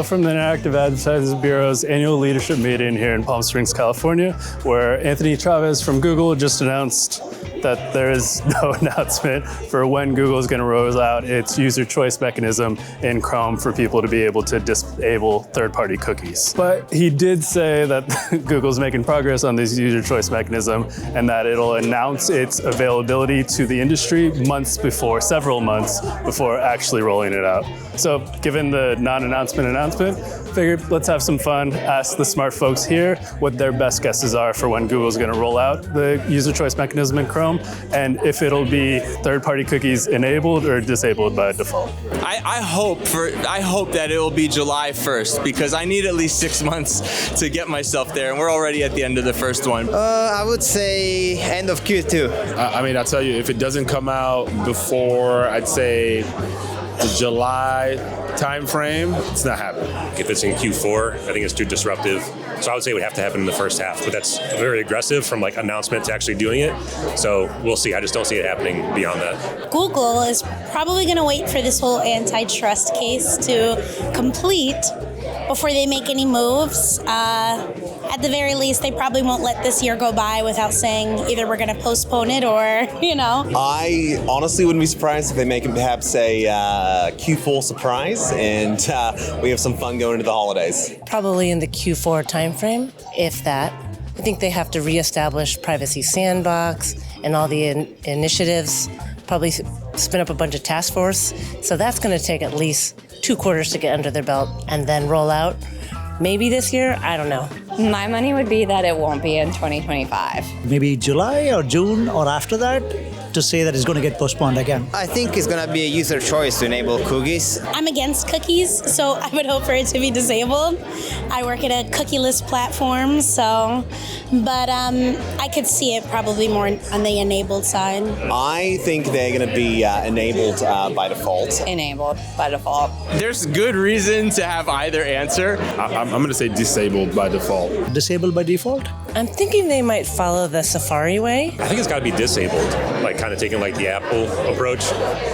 from the Interactive Advertising Bureau's annual leadership meeting here in Palm Springs, California, where Anthony Chavez from Google just announced that there is no announcement for when Google is going to roll out its user choice mechanism in Chrome for people to be able to disable third-party cookies. But he did say that Google's making progress on this user choice mechanism and that it'll announce its availability to the industry several months before actually rolling it out. So given the non-announcement, figured let's have some fun, ask the smart folks here what their best guesses are for when Google's going to roll out the user choice mechanism in Chrome, and if it'll be third-party cookies enabled or disabled by default. I hope that it will be July 1st, because I need at least 6 months to get myself there, and we're already at the end of the first one. I would say end of Q2. I'll tell you, if it doesn't come out before, I'd say, the July time frame, it's not happening. If it's in Q4, I think it's too disruptive. So I would say it would have to happen in the first half, but that's very aggressive from like announcement to actually doing it. So we'll see. I just don't see it happening beyond that. Google is probably going to wait for this whole antitrust case to complete before they make any moves. At the very least, they probably won't let this year go by without saying either we're going to postpone it or, I honestly wouldn't be surprised if they make it perhaps a Q4 surprise and we have some fun going into the holidays. Probably in the Q4 timeframe, if that. I think they have to reestablish Privacy Sandbox and all the initiatives, probably spin up a bunch of task force. So that's going to take at least 2 quarters to get under their belt and then roll out. Maybe this year, I don't know. My money would be that it won't be in 2025. Maybe July or June or after that, to say that it's going to get postponed again. I think it's going to be a user choice to enable cookies. I'm against cookies, so I would hope for it to be disabled. I work at a cookieless platform, but I could see it probably more on the enabled side. I think they're going to be enabled by default. Enabled by default. There's good reason to have either answer. I'm going to say disabled by default. Disabled by default? I'm thinking they might follow the Safari way. I think it's got to be disabled, like kind of taking like the Apple approach.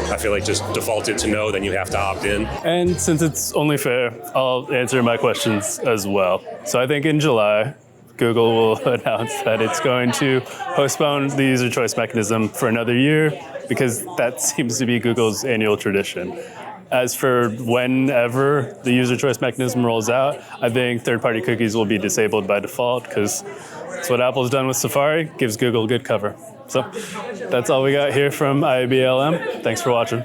I feel like just default it to no, then you have to opt in. And since it's only fair, I'll answer my questions as well. So I think in July, Google will announce that it's going to postpone the user choice mechanism for another year, because that seems to be Google's annual tradition. As for whenever the user choice mechanism rolls out, I think third-party cookies will be disabled by default, because that's what Apple's done with Safari, gives Google good cover. So that's all we got here from IABLM. Thanks for watching.